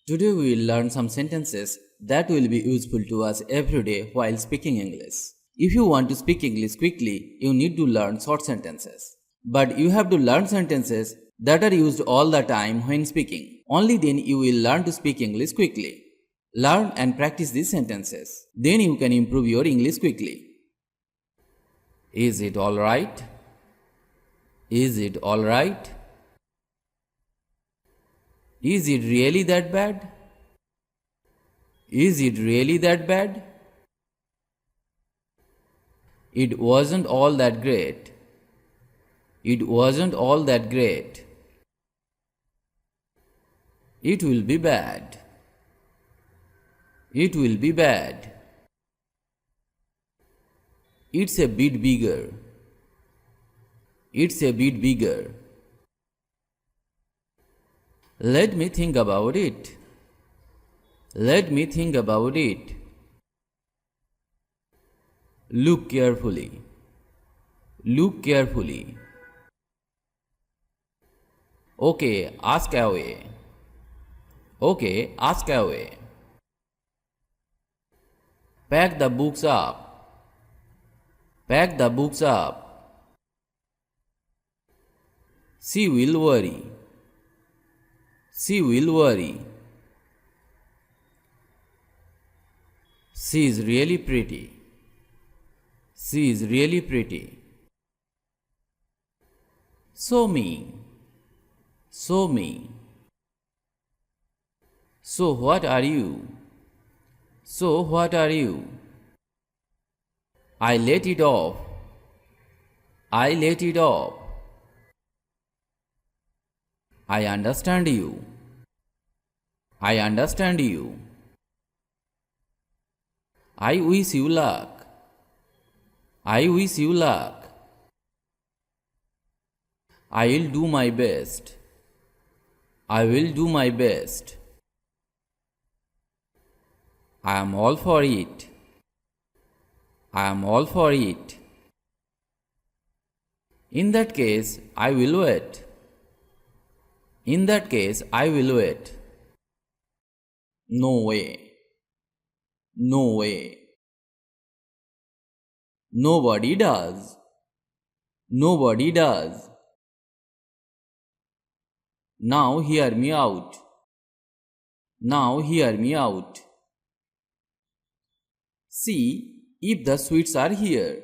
Today we will learn some sentences that will be useful to us every day while speaking English. If you want to speak English quickly, you need to learn short sentences. But you have to learn sentences that are used all the time when speaking. Only then you will learn to speak English quickly. Learn and practice these sentences. Then you can improve your English quickly. Is it alright? Is it alright? Is it really that bad? Is it really that bad? It wasn't all that great. It wasn't all that great. It will be bad. It will be bad. It's a bit bigger. It's a bit bigger. Let me think about it. Let me think about it. Look carefully. Look carefully. Okay, ask away. Okay, ask away. Pack the books up. Pack the books up. She will worry. She will worry. She is really pretty. She is really pretty. Show me. Show me. So what are you? So what are you? I let it off. I let it off. I understand you. I understand you. I wish you luck. I wish you luck. I will do my best. I will do my best. I am all for it. I am all for it. In that case, I will wait. In that case, I will wait. No way. No way. Nobody does. Nobody does. Now hear me out. Now hear me out. See if the sweets are here.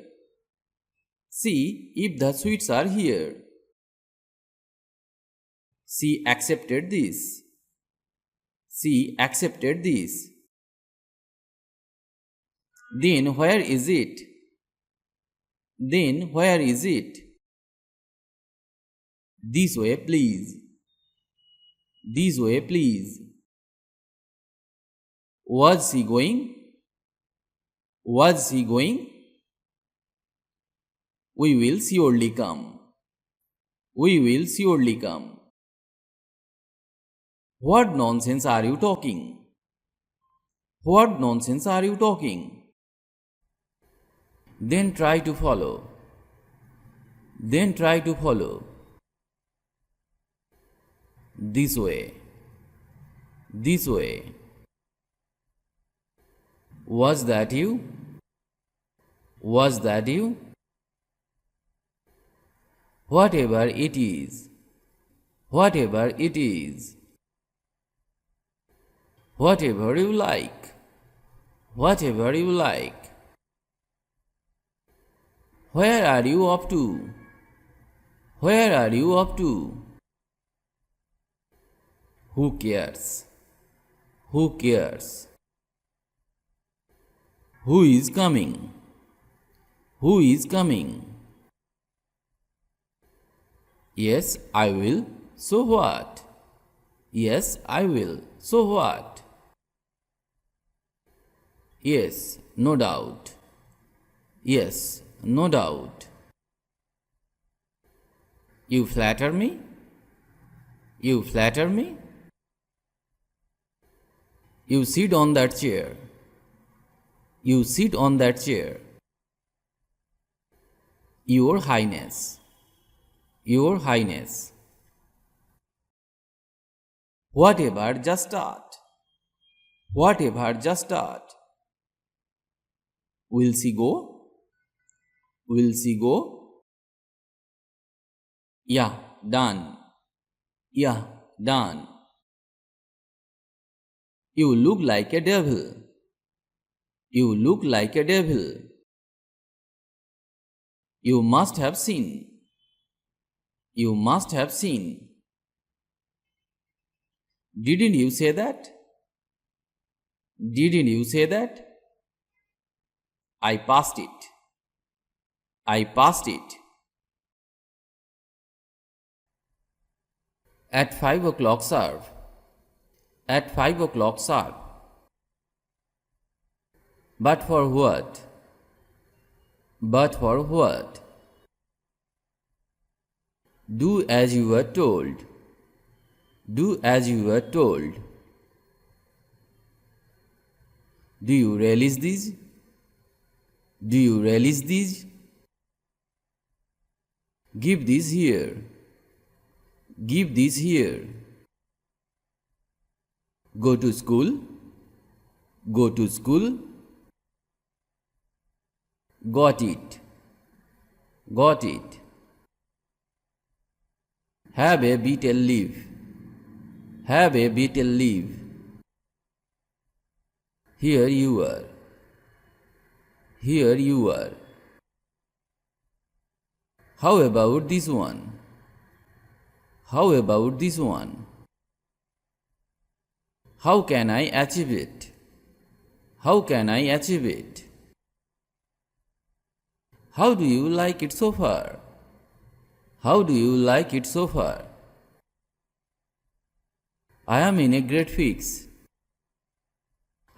See if the sweets are here. She accepted this. She accepted this. Then where is it? Then where is it? This way, please. This way, please. Was she going? Was she going? We will surely come. We will surely come. What nonsense are you talking? What nonsense are you talking? Then try to follow. Then try to follow. This way. This way. Was that you? Was that you? Whatever it is. Whatever it is. Whatever you like. Whatever you like. Where are you up to? Where are you up to? Who cares? Who cares? Who is coming? Who is coming? Yes, I will. So what? Yes, I will. So what? Yes, no doubt. Yes, no doubt. You flatter me? You flatter me? You sit on that chair. You sit on that chair. Your Highness. Your Highness. Whatever, just start. Whatever, just start. Will she go? Will she go? Yeah, done. Yeah, done. You look like a devil. You look like a devil. You must have seen. You must have seen. Didn't you say that? Didn't you say that? I passed it. I passed it. At 5 o'clock sharp. At 5 o'clock sharp. But for what? But for what? Do as you were told. Do as you were told. Do you relish these? Do you relish these? Give these here. Give these here. Go to school. Go to school. Got it. Got it. Have a beetle leaf. Have a beetle leaf. Here you are. Here you are. How about this one? How about this one? How can I achieve it? How can I achieve it? How do you like it so far? How do you like it so far? I am in a great fix.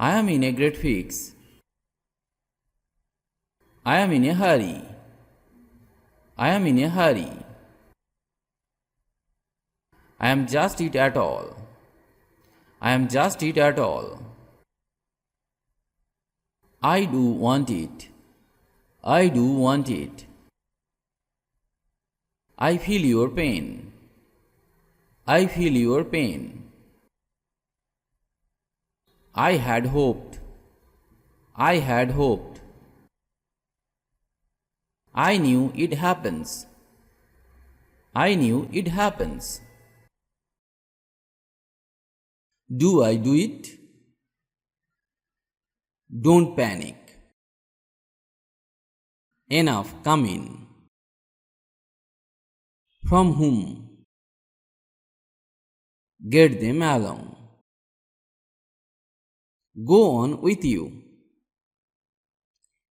I am in a great fix. I am in a hurry. I am in a hurry. I am just it at all. I am just it at all. I do want it. I do want it. I feel your pain. I feel your pain. I had hoped. I had hoped. I knew it happens. I knew it happens. Do I do it? Don't panic. Enough, come in. From whom? Get them along. Go on with you.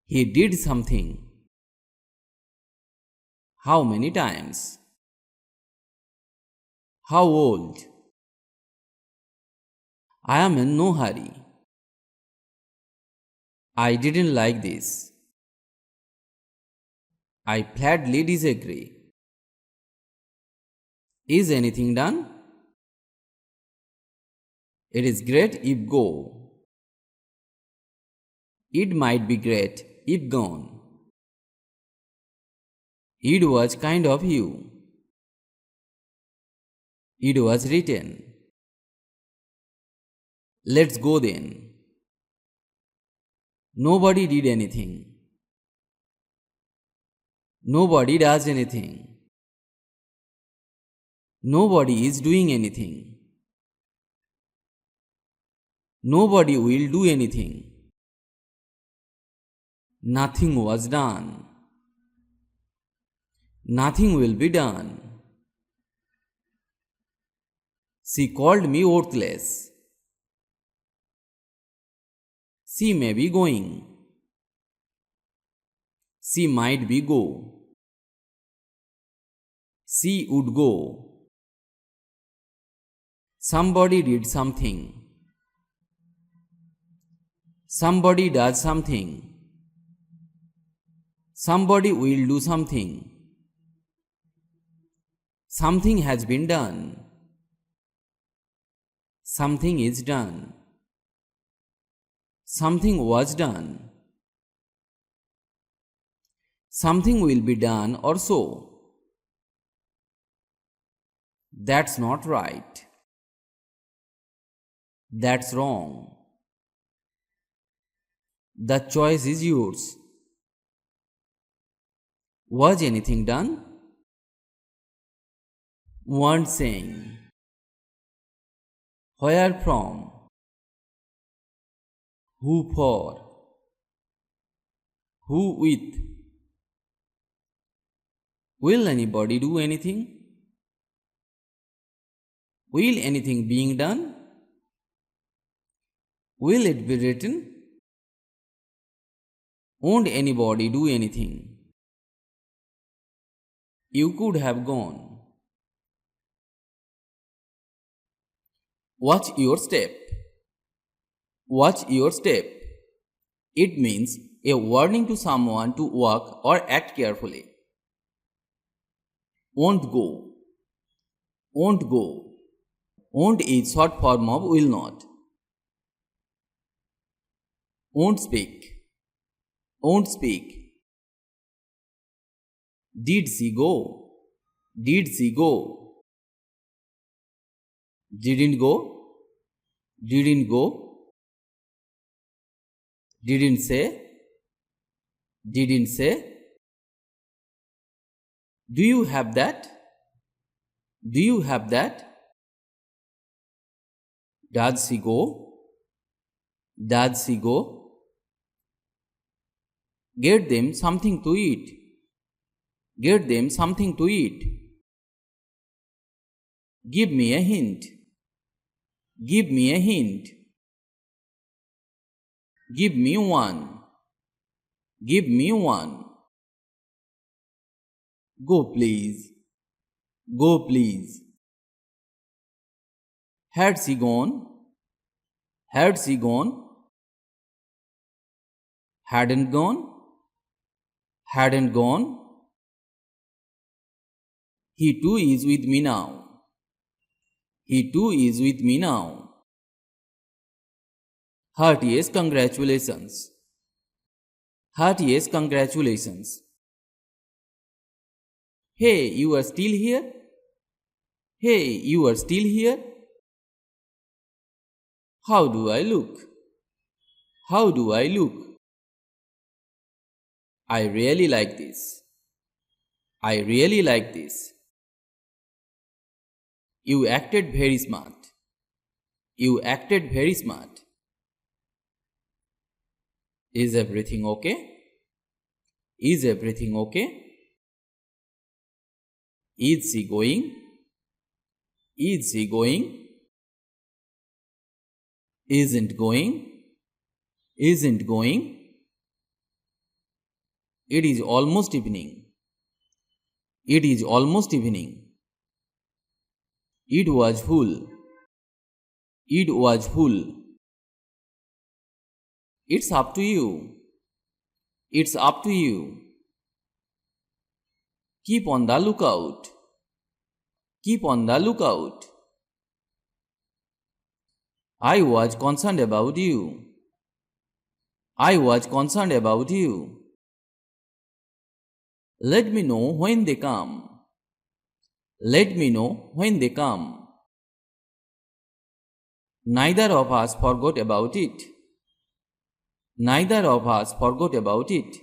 He did something. How many times? How old? I am in no hurry. I didn't like this. I flatly disagree. Is anything done? It is great if go. It might be great if gone. It was kind of you. It was written. Let's go then. Nobody did anything. Nobody does anything. Nobody is doing anything. Nobody will do anything. Nothing was done. Nothing will be done. She called me worthless. She may be going. She might be go. She would go. Somebody did something. Somebody does something. Somebody will do something. Something has been done. Something is done. Something was done. Something will be done or so. That's not right. That's wrong. The choice is yours. Was anything done? Weren't saying. Where from? Who for? Who with? Will anybody do anything? Will anything being done? Will it be written? Won't anybody do anything? You could have gone. Watch your step. Watch your step. It means a warning to someone to walk or act carefully. Won't go. Won't go. Won't is short form of will not. Won't speak. Won't speak. Did she go? Did she go? Didn't go? Didn't go? Didn't say? Didn't say? Do you have that? Do you have that? Does she go? Does she go? Get them something to eat. Get them something to eat. Give me a hint. Give me a hint. Give me one. Give me one. Go please. Go please. Had she gone? Had she gone? Hadn't gone? Hadn't gone? He too is with me now. He too is with me now. Heartiest congratulations. Heartiest congratulations. Hey, you are still here? Hey, you are still here? How do I look? How do I look? I really like this. I really like this. You acted very smart. You acted very smart. Is everything okay? Is everything okay? Is she going? Is she going? Isn't going? Isn't going? It is almost evening. It is almost evening. It was full. It was full. It's up to you. It's up to you. Keep on the lookout. Keep on the lookout. I was concerned about you. I was concerned about you. Let me know when they come. Let me know when they come. Neither of us forgot about it. Neither of us forgot about it.